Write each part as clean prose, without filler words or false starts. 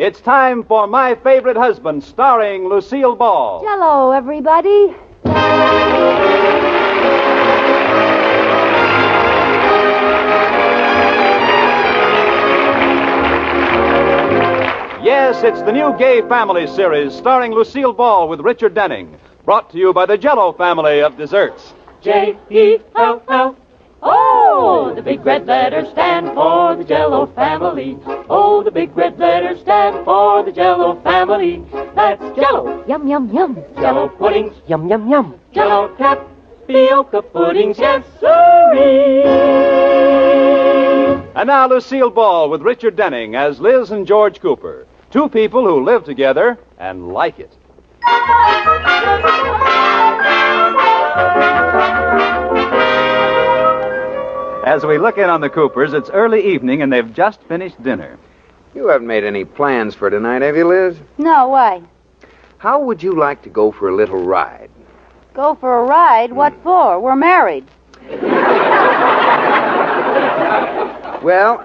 It's time for My Favorite Husband, starring Lucille Ball. Hello, everybody. Yes, it's the new Gay Family series starring Lucille Ball with Richard Denning. Brought to you by the Jell-O family of desserts. J-E-L-L. Oh, the big red letters stand for the Jell-O family. Oh, the big red letters stand for the Jell-O family. That's Jell-O. Yum, yum, yum. Jell-O puddings. Yum, yum, yum. Jell-O tapioca puddings. Yes, sirree. And now Lucille Ball with Richard Denning as Liz and George Cooper. Two people who live together and like it. As we look in on the Coopers, it's early evening and they've just finished dinner. You haven't made any plans for tonight, have you, Liz? No, why? How would you like to go for a little ride? Go for a ride? What for? We're married. Well,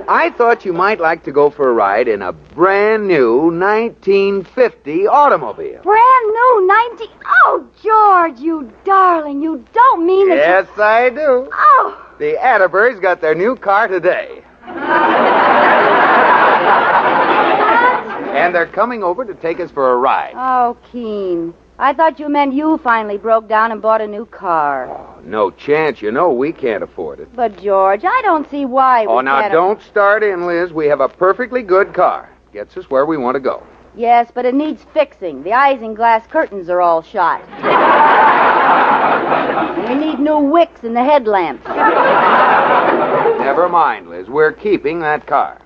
I thought you might like to go for a ride in a brand new 1950 automobile. Brand new 90... Oh, George, you darling. You don't mean that Yes, I do. Oh. The Atterburys got their new car today. And they're coming over to take us for a ride. Oh, Keen. I thought you meant you finally broke down and bought a new car. Oh, no chance. You know we can't afford it. But, George, I don't see why we now can't... don't start in, Liz. We have a perfectly good car. Gets us where we want to go. Yes, but it needs fixing. The isinglass curtains are all shot. We need new wicks in the headlamps. Never mind, Liz. We're keeping that car.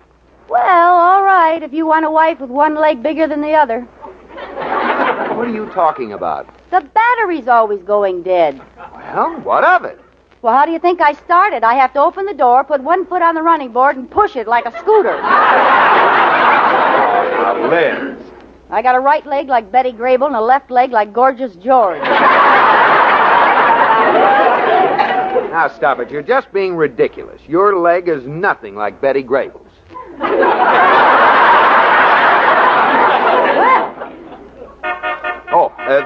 Well, all right, if you want a wife with one leg bigger than the other. What are you talking about? The battery's always going dead. Well, what of it? Well, how do you think I started? I have to open the door, put one foot on the running board, and push it like a scooter. Now, Liz. I got a right leg like Betty Grable and a left leg like Gorgeous George. Now, stop it. You're just being ridiculous. Your leg is nothing like Betty Grable's.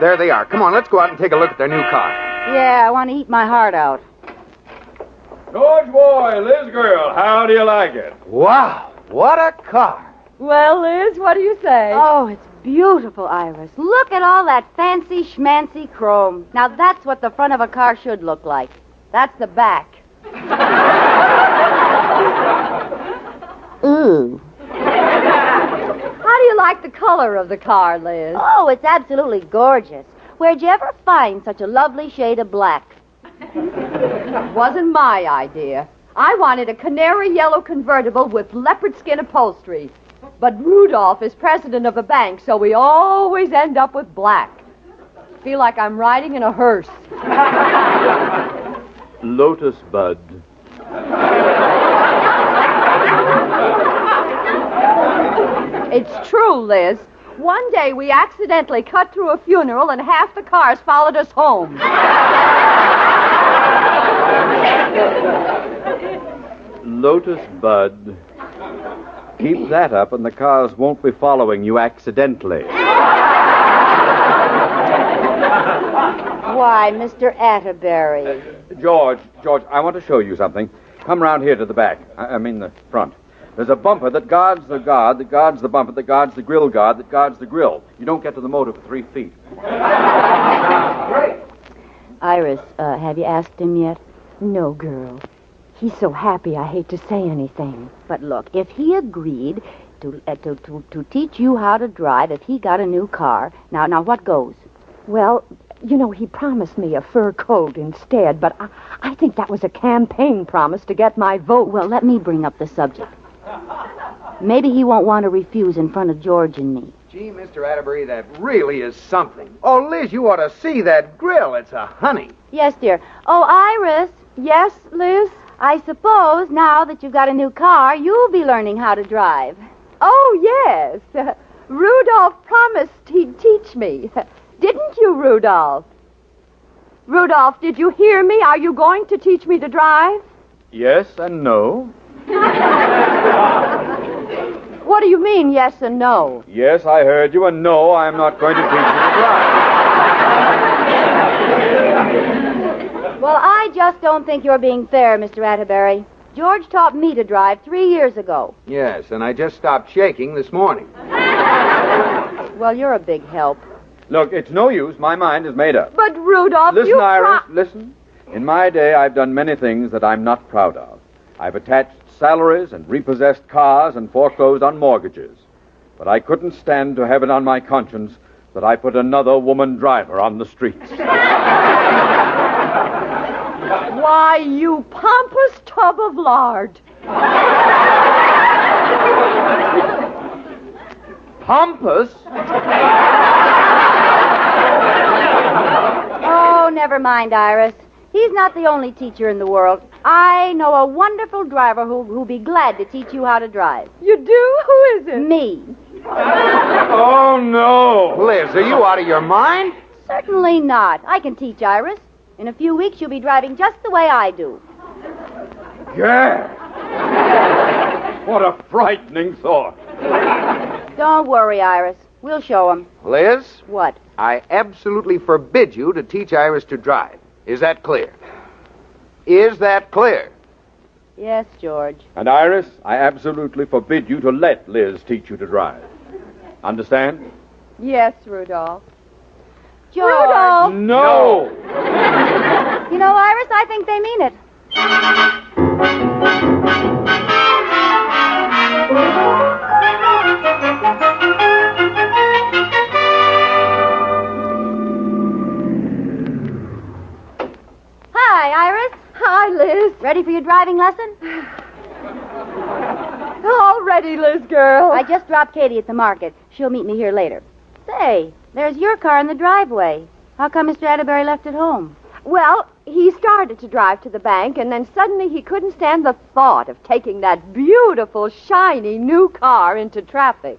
There they are. Come on, let's go out and take a look at their new car. Yeah, I want to eat my heart out. George boy, Liz girl, how do you like it? Wow, what a car. Well, Liz, what do you say? Oh, it's beautiful, Iris. Look at all that fancy schmancy chrome. Now, that's what the front of a car should look like. That's the back. Ooh. How do you like the color of the car, Liz? Oh, it's absolutely gorgeous. Where'd you ever find such a lovely shade of black? Wasn't my idea. I wanted a canary yellow convertible with leopard skin upholstery. But Rudolph is president of a bank, so we always end up with black. Feel like I'm riding in a hearse. Lotus Bud. It's true, Liz. One day we accidentally cut through a funeral and half the cars followed us home. Lotus Bud. Keep that up and the cars won't be following you accidentally. Why, Mr. Atterbury. George, I want to show you something. Come round here to the back. I mean the front. There's a bumper that guards the guard, that guards the bumper, that guards the grill guard, that guards the grill. You don't get to the motor for 3 feet. Iris, have you asked him yet? No, girl. He's so happy I hate to say anything. But look, if he agreed to teach you how to drive, if he got a new car, now what goes? Well, you know, he promised me a fur coat instead, but I think that was a campaign promise to get my vote. Well, let me bring up the subject. Maybe he won't want to refuse in front of George and me. Gee, Mr. Atterbury, that really is something. Oh, Liz, you ought to see that grill. It's a honey. Yes, dear. Oh, Iris. Yes, Liz? I suppose now that you've got a new car, you'll be learning how to drive. Oh, yes. Rudolph promised he'd teach me. Didn't you, Rudolph? Rudolph, did you hear me? Are you going to teach me to drive? Yes and no. What do you mean, yes and no? Yes, I heard you, and no, I'm not going to teach you to drive. Well, I just don't think you're being fair, Mr. Atterbury. George taught me to drive 3 years ago. Yes, and I just stopped shaking this morning. Well, you're a big help. Look, it's no use. My mind is made up. But, Rudolph, Listen, you... Iris, listen. In my day, I've done many things that I'm not proud of. I've attached salaries and repossessed cars and foreclosed on mortgages. But I couldn't stand to have it on my conscience that I put another woman driver on the streets. Why, you pompous tub of lard. Pompous? Oh, never mind, Iris. He's not the only teacher in the world. I know a wonderful driver who'll be glad to teach you how to drive. You do? Who is it? Me. Oh, no. Liz, are you out of your mind? Certainly not. I can teach Iris. In a few weeks, you'll be driving just the way I do. Yeah. What a frightening thought. Don't worry, Iris. We'll show him. Liz, What? I absolutely forbid you to teach Iris to drive. Is that clear? Is that clear? Yes, George. And Iris, I absolutely forbid you to let Liz teach you to drive. Understand? Yes, Rudolph. George. Rudolph! No! You know, Iris, I think they mean it. Hi, Iris. Hi, Liz. Ready for your driving lesson? All ready, Liz girl. I just dropped Katie at the market. She'll meet me here later. Say, there's your car in the driveway. How come Mr. Atterbury left it home? Well, he started to drive to the bank, and then suddenly he couldn't stand the thought of taking that beautiful, shiny new car into traffic.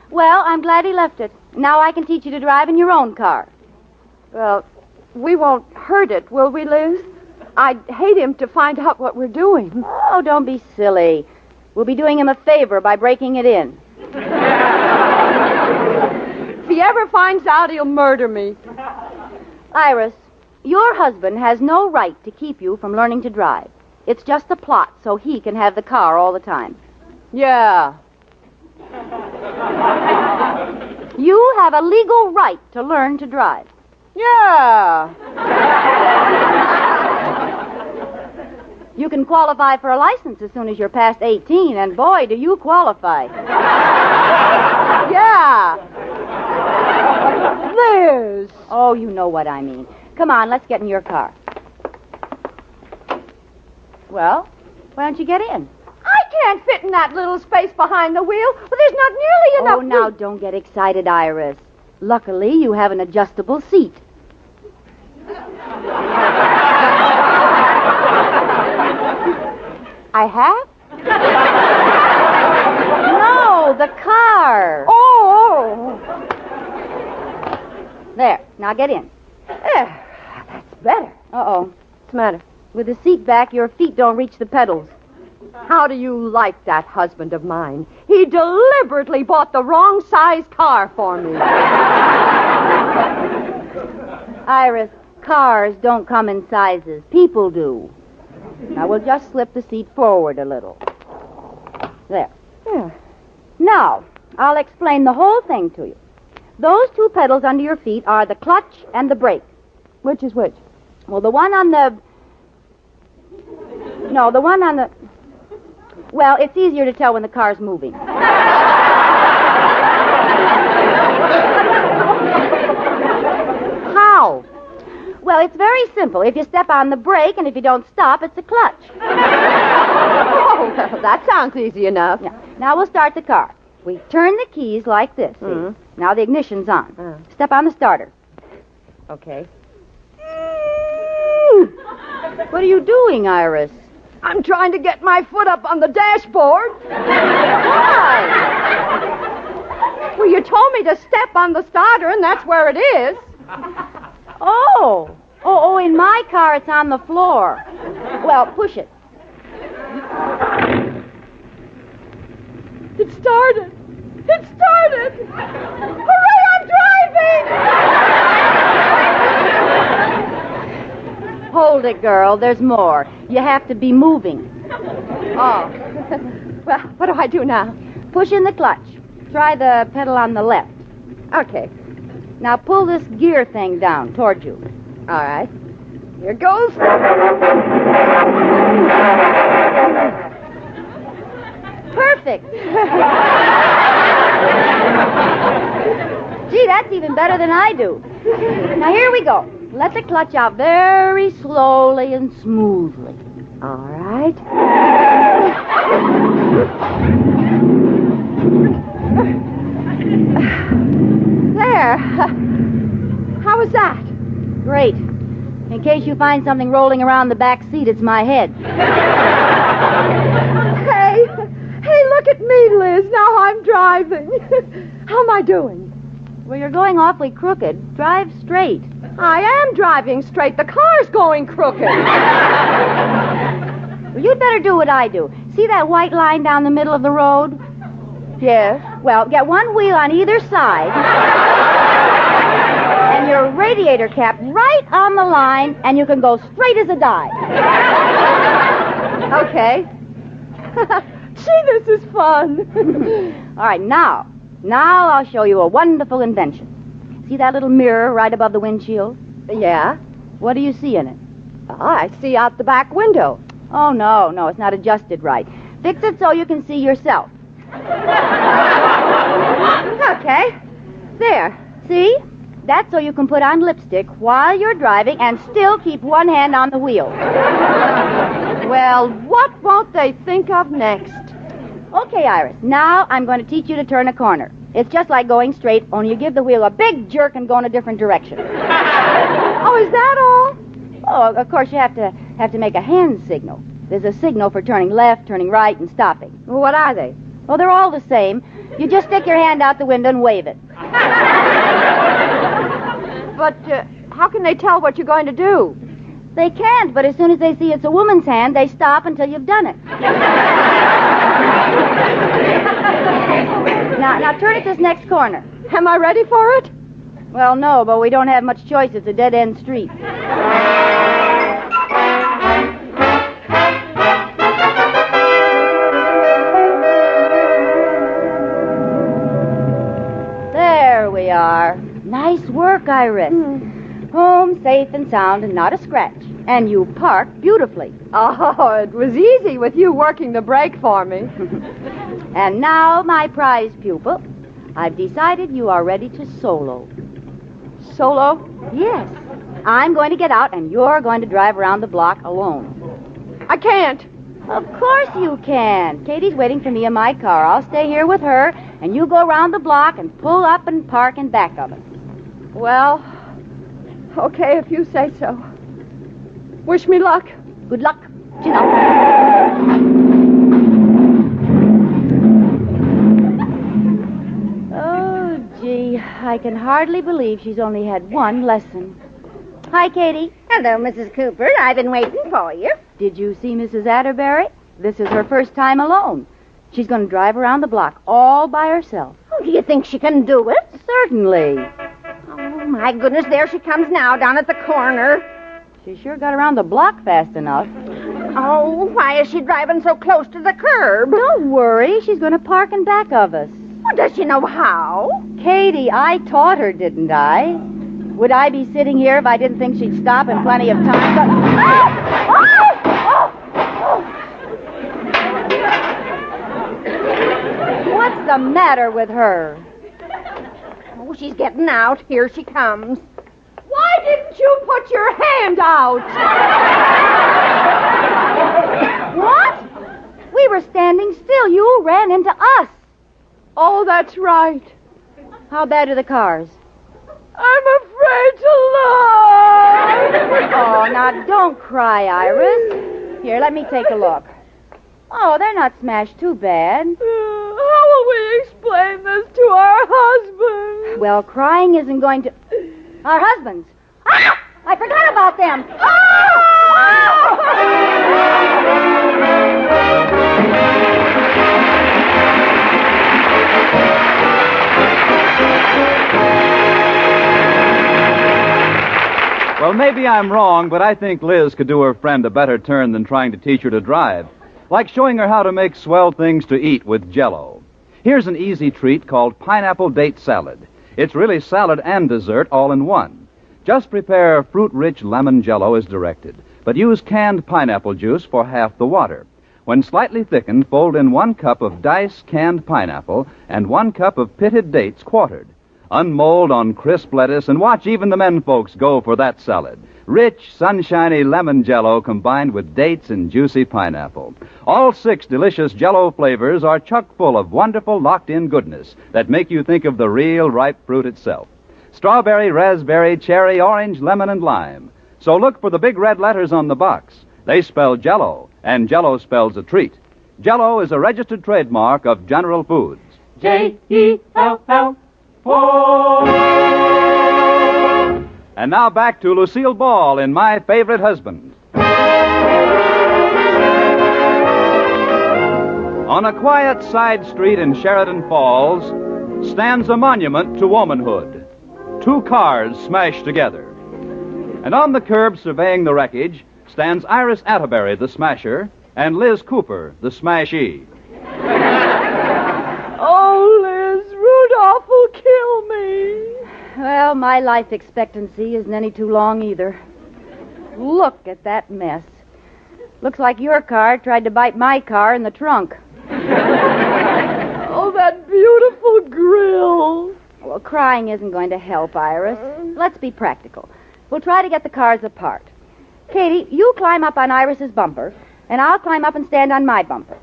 Well, I'm glad he left it. Now I can teach you to drive in your own car. Well, we won't hurt it, will we, Liz? I'd hate him to find out what we're doing. Oh, don't be silly. We'll be doing him a favor by breaking it in. If he ever finds out, he'll murder me. Iris, your husband has no right to keep you from learning to drive. It's just a plot so he can have the car all the time. Yeah. You have a legal right to learn to drive. Yeah. You can qualify for a license as soon as you're past 18, and boy, do you qualify. Yeah. Liz. Oh, you know what I mean. Come on, let's get in your car. Well, why don't you get in? I can't fit in that little space behind the wheel. Well, there's not nearly enough. Oh, now don't get excited, Iris. Luckily, you have an adjustable seat. I have? No, the car. Oh. There, now get in. That's better. Uh-oh. What's the matter? With the seat back, your feet don't reach the pedals. How do you like that husband of mine? He deliberately bought the wrong size car for me. Iris, cars don't come in sizes. People do. Now, we'll just slip the seat forward a little. There. Yeah. Now, I'll explain the whole thing to you. Those two pedals under your feet are the clutch and the brake. Which is which? Well, the one on the... No, the one on the... Well, it's easier to tell when the car's moving. How? Well, it's very simple. If you step on the brake and if you don't stop, it's a clutch. Oh, well, that sounds easy enough. Yeah. Now we'll start the car. We turn the keys like this. See? Mhm. Now the ignition's on. Mm. Step on the starter. Okay. What are you doing, Iris? I'm trying to get my foot up on the dashboard. Why? Well, you told me to step on the starter, and that's where it is. Oh, in my car it's on the floor. Well, push it. It started. It started. Hooray, I'm driving! Hold it, girl. There's more. You have to be moving. Oh. Well, what do I do now? Push in the clutch. Try the pedal on the left. Okay. Now pull this gear thing down toward you. All right. Here goes. Perfect. Gee, that's even better than I do. Now here we go. Let the clutch out very slowly and smoothly. All right. There. How was that? Great. In case you find something rolling around the back seat, it's my head. Hey, look at me, Liz. Now I'm driving. How am I doing? Well, you're going awfully crooked. Drive straight. I am driving straight. The car's going crooked. Well, you'd better do what I do. See that white line down the middle of the road? Yes. Well, get one wheel on either side. And your radiator cap right on the line, and you can go straight as a die. Okay. Gee, this is fun. All right, now I'll show you a wonderful invention. See that little mirror right above the windshield? Yeah? What do you see in it? Oh, I see out the back window. Oh, no, it's not adjusted right. Fix it so you can see yourself. Okay. There. See? That's so you can put on lipstick while you're driving and still keep one hand on the wheel. Well, what won't they think of next? Okay, Iris, now I'm going to teach you to turn a corner. It's just like going straight, only you give the wheel a big jerk and go in a different direction. Oh, is that all? Oh, of course, you have to make a hand signal. There's a signal for turning left, turning right, and stopping. Well, what are they? Well, they're all the same. You just stick your hand out the window and wave it. But how can they tell what you're going to do? They can't, but as soon as they see it's a woman's hand, they stop until you've done it. Now turn at this next corner. Am I ready for it? Well, no, but we don't have much choice. It's a dead-end street. There we are. Nice work, Iris. Home safe and sound and not a scratch. And you parked beautifully. Oh, it was easy with you working the brake for me. And now, my prize pupil, I've decided you are ready to solo. Solo? Yes. I'm going to get out, and you're going to drive around the block alone. I can't. Of course you can. Katie's waiting for me in my car. I'll stay here with her, and you go around the block and pull up and park in back of us. Well, okay, if you say so. Wish me luck. Good luck. Chin up. Oh, gee, I can hardly believe she's only had one lesson. Hi, Katie. Hello, Mrs. Cooper. I've been waiting for you. Did you see Mrs. Atterbury? This is her first time alone. She's going to drive around the block all by herself. Oh, do you think she can do it? Certainly. Oh, my goodness, there she comes now, down at the corner. She sure got around the block fast enough. Oh, why is she driving so close to the curb? Don't worry. She's going to park in back of us. Oh, does she know how? Katie, I taught her, didn't I? Would I be sitting here if I didn't think she'd stop in plenty of time? But... What's the matter with her? Oh, she's getting out. Here she comes. Why didn't you put your hand out? What? We were standing still. You ran into us. Oh, that's right. How bad are the cars? I'm afraid to look. Oh, now don't cry, Iris. Here, let me take a look. Oh, they're not smashed too bad. How will we explain this to our husband? Well, crying isn't going to... Our husbands. Ah! I forgot about them. Ah! Well, maybe I'm wrong, but I think Liz could do her friend a better turn than trying to teach her to drive. Like showing her how to make swell things to eat with Jell-O. Here's an easy treat called pineapple date salad. It's really salad and dessert all in one. Just prepare fruit-rich lemon Jell-O as directed, but use canned pineapple juice for half the water. When slightly thickened, fold in 1 cup of diced canned pineapple and 1 cup of pitted dates quartered. Unmold on crisp lettuce and watch even the men folks go for that salad. Rich, sunshiny lemon Jell-O combined with dates and juicy pineapple. All 6 delicious Jell-O flavors are chock full of wonderful locked-in goodness that make you think of the real ripe fruit itself. Strawberry, raspberry, cherry, orange, lemon, and lime. So look for the big red letters on the box. They spell Jell-O, and Jell-O spells a treat. Jell-O is a registered trademark of General Foods. Jell-O. And now back to Lucille Ball in My Favorite Husband. On a quiet side street in Sheridan Falls stands a monument to womanhood. 2 cars smashed together. And on the curb surveying the wreckage stands Iris Atterbury, the smasher, and Liz Cooper, the smashee. Oh, Liz, Rudolph will kill me. Well, my life expectancy isn't any too long either. Look at that mess. Looks like your car tried to bite my car in the trunk. Oh, that beautiful grill. Well, crying isn't going to help, Iris. Let's be practical. We'll try to get the cars apart. Katie, you climb up on Iris's bumper, and I'll climb up and stand on my bumper.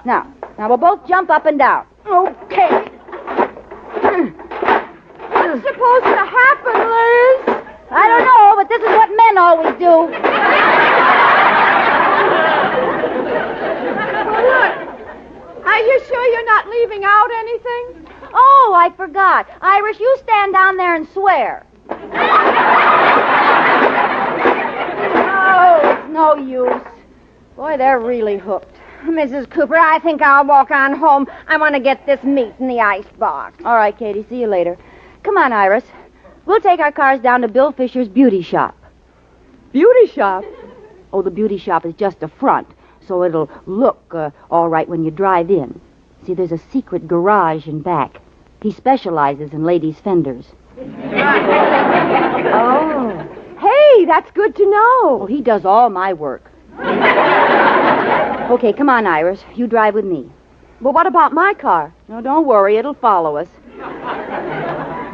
Now we'll both jump up and down. Okay. What's supposed to happen, Liz? I don't know, but this is what men always do. Well, look. Are you sure you're not leaving out anything? Oh, I forgot. Iris, you stand down there and swear. Oh, it's no use. Boy, they're really hooked. Mrs. Cooper, I think I'll walk on home. I want to get this meat in the ice box. All right, Katie, see you later. Come on, Iris. We'll take our cars down to Bill Fisher's beauty shop. Beauty shop? Oh, the beauty shop is just a front, so it'll look all right when you drive in. See, there's a secret garage in back. He specializes in ladies' fenders. Oh. Hey, that's good to know. Oh, he does all my work. Okay, come on, Iris. You drive with me. Well, what about my car? No, don't worry. It'll follow us.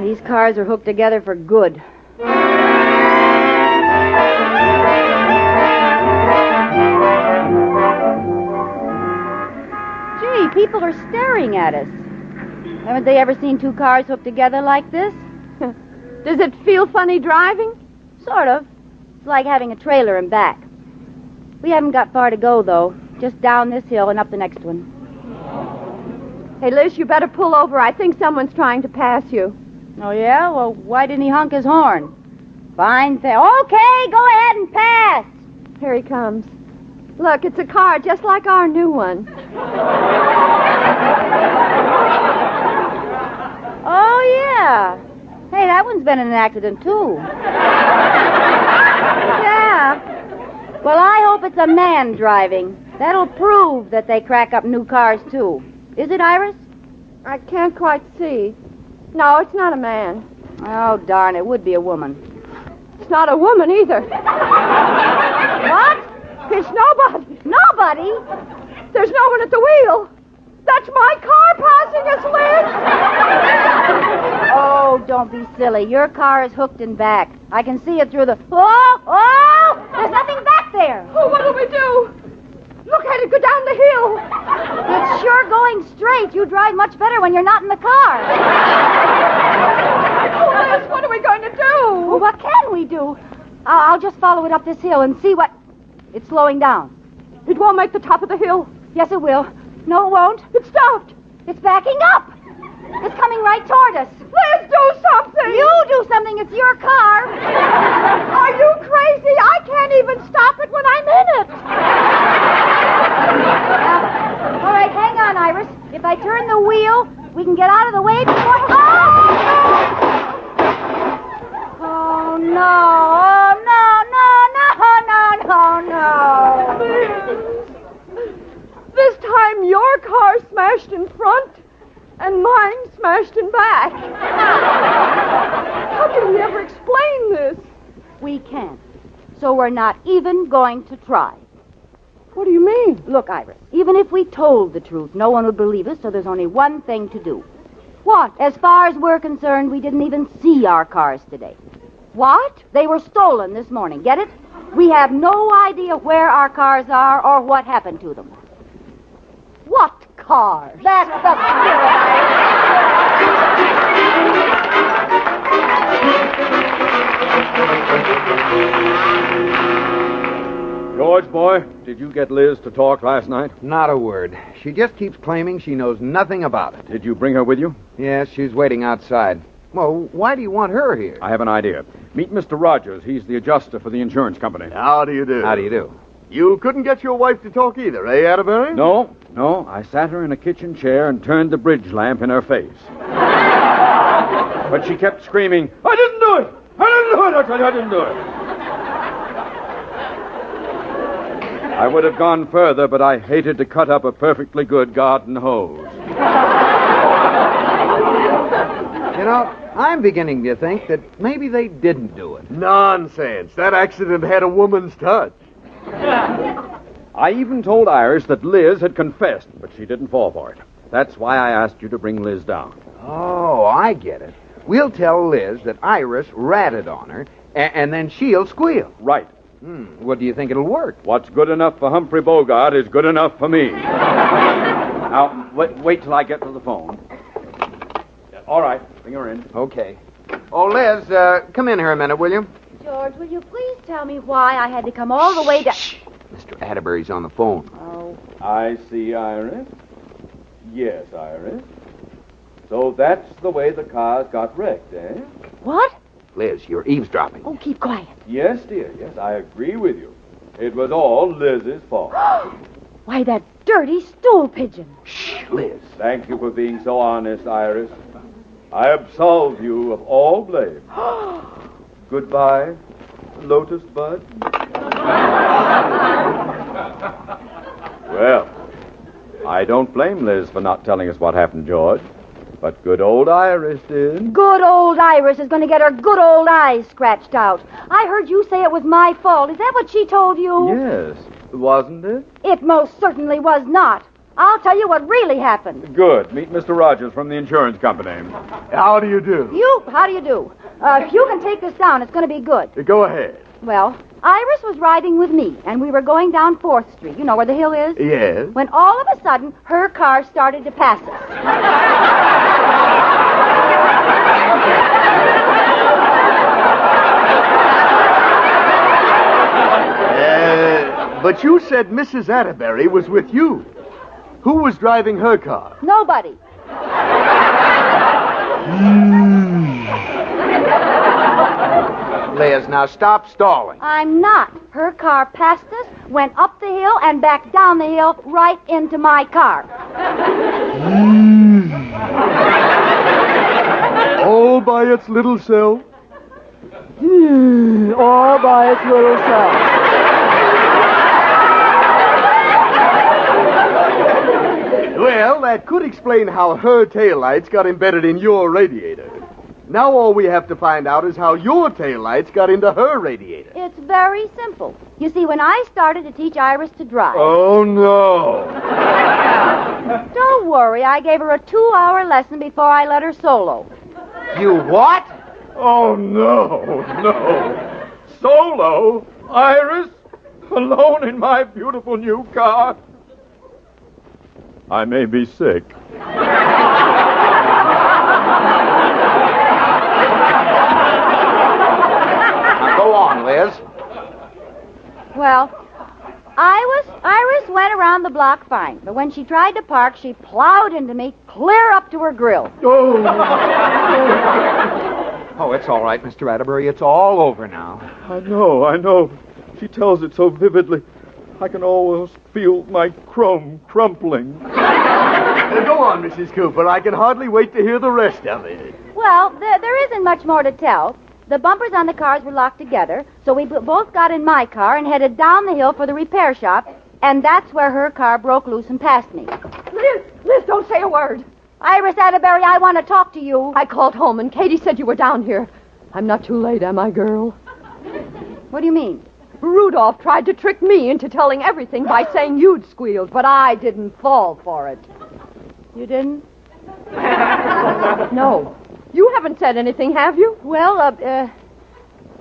These cars are hooked together for good. Gee, people are staring at us. Haven't they ever seen 2 cars hooked together like this? Does it feel funny driving? Sort of. It's like having a trailer and back. We haven't got far to go, though. Just down this hill and up the next one. Hey, Liz, you better pull over. I think someone's trying to pass you. Oh, yeah? Well, why didn't he honk his horn? Fine thing. Okay, go ahead and pass. Here he comes. Look, it's a car just like our new one. Oh, yeah. Hey, that one's been in an accident, too. Yeah. Well, I hope it's a man driving. That'll prove that they crack up new cars, too. Is it, Iris? I can't quite see. No, it's not a man. Oh, darn, it would be a woman. It's not a woman either. What? It's nobody. Nobody? There's no one at the wheel. That's my car passing us, Liz. Oh, don't be silly. Your car is hooked in back. I can see it through the... Oh! There's nothing back there. Oh, what'll we do? Look at it go down the hill. It's sure going straight. You drive much better when you're not in the car. Oh, Liz, what are we going to do? Well, what can we do? I'll just follow it up this hill and see what... It's slowing down. It won't make the top of the hill. Yes, it will. No, it won't. It stopped. It's backing up. It's coming right toward us. Liz, do something. You do something. It's your car. Are you crazy? I can't even stop it when I'm in it. All right, hang on, Iris. If I turn the wheel, we can get out of the way before... Oh, no. Oh, no. smashed in front and mine smashed in back. How can we ever explain this? We can't. So we're not even going to try. What do you mean? Look, Iris, even if we told the truth, no one would believe us, so there's only one thing to do. What? As far as we're concerned, we didn't even see our cars today. What? They were stolen this morning. Get it? We have no idea where our cars are or what happened to them. What cars? That's the George, boy, did you get Liz to talk last night? Not a word. She just keeps claiming she knows nothing about it. Did you bring her with you? Yes, she's waiting outside. Well, why do you want her here? I have an idea. Meet Mr. Rogers. He's the adjuster for the insurance company. How do you do? How do you do? You couldn't get your wife to talk either, eh, Atterbury? No. I sat her in a kitchen chair and turned the bridge lamp in her face. But she kept screaming, I didn't do it! I didn't do it! I tell you, I didn't do it! I would have gone further, but I hated to cut up a perfectly good garden hose. You know, I'm beginning to think that maybe they didn't do it. Nonsense. That accident had a woman's touch. I even told Iris that Liz had confessed, but she didn't fall for it. That's why I asked you to bring Liz down. Oh, I get it. We'll tell Liz that Iris ratted on her, and then she'll squeal. Right. What do you think it'll work? What's good enough for Humphrey Bogart is good enough for me. Now, wait till I get to the phone. All right, bring her in. Okay. Oh, Liz, come in here a minute, will you? George, will you please tell me why I had to come all the way to... Mr. Atterbury's on the phone. Oh. I see, Iris. Yes, Iris. So that's the way the cars got wrecked, eh? What? Liz, you're eavesdropping. Oh, keep quiet. Yes, dear, yes, I agree with you. It was all Liz's fault. Why, that dirty stool pigeon. Shh, Liz. Thank you for being so honest, Iris. I absolve you of all blame. Goodbye, Lotus Bud. Well, I don't blame Liz for not telling us what happened, George. But good old Iris did. Good old Iris is going to get her good old eyes scratched out. I heard you say it was my fault. Is that what she told you? Yes, wasn't it? It most certainly was not. I'll tell you what really happened. Good. Meet Mr. Rogers from the insurance company. How do you do? How do you do? If you can take this down, it's going to be good. Go ahead. Well, Iris was riding with me, and we were going down 4th Street. You know where the hill is? Yes. When all of a sudden, her car started to pass us. But you said Mrs. Atterbury was with you. Who was driving her car? Nobody. Liz, now stop stalling. I'm not. Her car passed us, went up the hill, and back down the hill right into my car. All by its little self? All by its little self. Well, that could explain how her taillights got embedded in your radiator. Now all we have to find out is how your taillights got into her radiator. It's very simple. You see, when I started to teach Iris to drive... Oh, no. Don't worry, I gave her a 2-hour lesson before I let her solo. You what? Oh, no. Solo? Iris? Alone in my beautiful new car? I may be sick. Now go on, Liz. Well, Iris went around the block fine, but when she tried to park, she plowed into me clear up to her grill. Oh, it's all right, Mr. Atterbury. It's all over now. I know. She tells it so vividly. I can almost feel my chrome crumpling. Go on, Mrs. Cooper. I can hardly wait to hear the rest of it. Well, there isn't much more to tell. The bumpers on the cars were locked together, so we both got in my car and headed down the hill for the repair shop, and that's where her car broke loose and passed me. Liz, don't say a word. Iris Atterbury, I want to talk to you. I called home, and Katie said you were down here. I'm not too late, am I, girl? What do you mean? Rudolph tried to trick me into telling everything by saying you'd squealed, but I didn't fall for it. You didn't? No. You haven't said anything, have you? Well,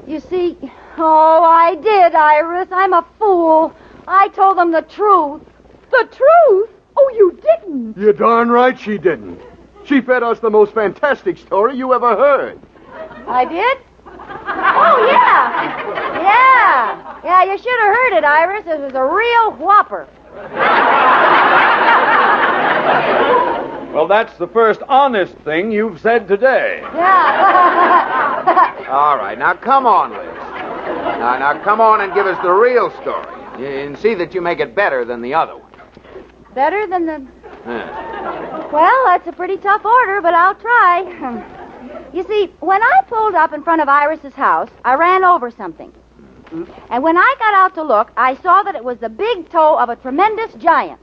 you see... Oh, I did, Iris. I'm a fool. I told them the truth. The truth? Oh, you didn't. You're darn right she didn't. She fed us the most fantastic story you ever heard. I did? Oh, yeah. Yeah, you should have heard it, Iris. It was a real whopper. Well, that's the first honest thing you've said today. Yeah. All right, now come on, Liz. Now come on and give us the real story. And see that you make it better than the other one. Better than the... Yeah. Well, that's a pretty tough order, but I'll try. You see, when I pulled up in front of Iris's house, I ran over something. And when I got out to look, I saw that it was the big toe of a tremendous giant.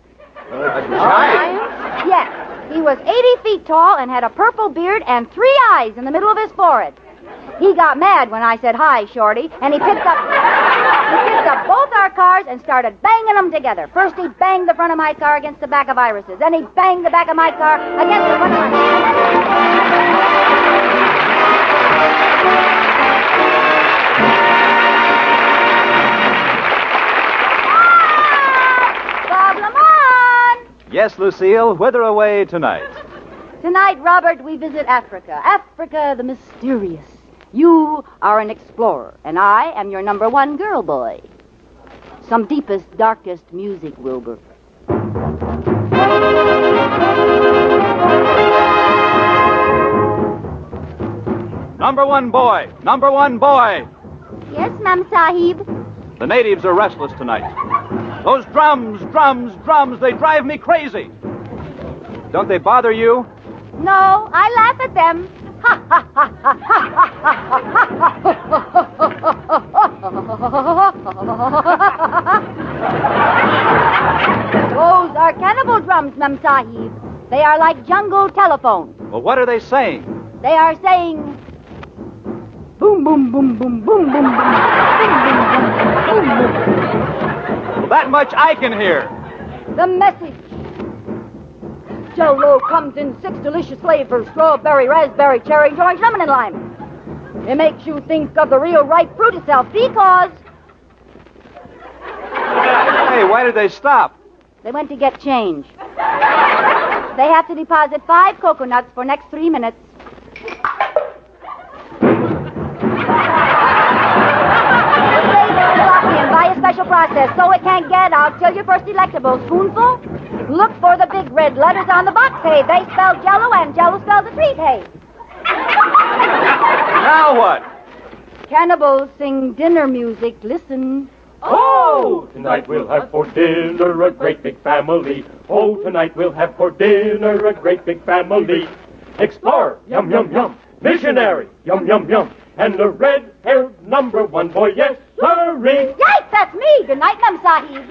A giant? Yes. He was 80 feet tall and had a purple beard and 3 eyes in the middle of his forehead. He got mad when I said, "Hi, Shorty," and he picked up both our cars and started banging them together. First, he banged the front of my car against the back of Iris's. Then he banged the back of my car against the front of Bob Lamont! Yes, Lucille, whither away tonight? Tonight, Robert, we visit Africa. Africa the mysterious. You are an explorer, and I am your number 1 girl boy. Some deepest, darkest music, Wilbur. Number 1 boy! Number 1 boy! Yes, Ma'am Sahib. The natives are restless tonight. Those drums, they drive me crazy. Don't they bother you? No, I laugh at them. Those are cannibal drums, Ma'am Sahib. They are like jungle telephone. Well, what are they saying? They are saying... Boom, boom, boom, boom, boom, boom, boom. Boom, boom, boom, boom, boom. Well, that much I can hear. The message. Jell-O comes in 6 delicious flavors: strawberry, raspberry, cherry, orange, lemon, and lime. It makes you think of the real ripe fruit itself because... Hey, why did they stop? They went to get change. They have to deposit 5 coconuts for next 3 minutes. And by a special process, so it can't get out till your first delectable spoonful. Look for the big red letters on the box, hey. They spell Jell-O, and Jell-O spells a treat, hey. Now what? Cannibals sing dinner music. Listen. Oh, tonight we'll have for dinner a great big family. Oh, tonight we'll have for dinner a great big family. Explorer, yum, yum, yum. Missionary, yum, yum, yum. And the red-haired number 1 boy, yes, sirree. Yikes, that's me. Good night, Ma'am Sahib.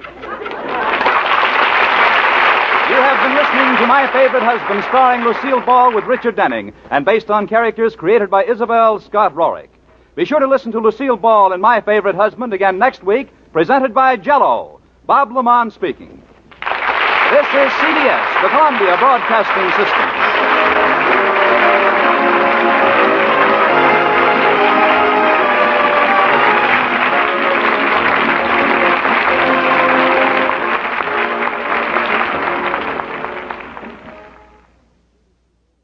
You have been listening to My Favorite Husband, starring Lucille Ball with Richard Denning, and based on characters created by Isabel Scott Rorick. Be sure to listen to Lucille Ball in My Favorite Husband again next week, presented by Jell-O. Bob Lamont speaking. This is CBS, the Columbia Broadcasting System.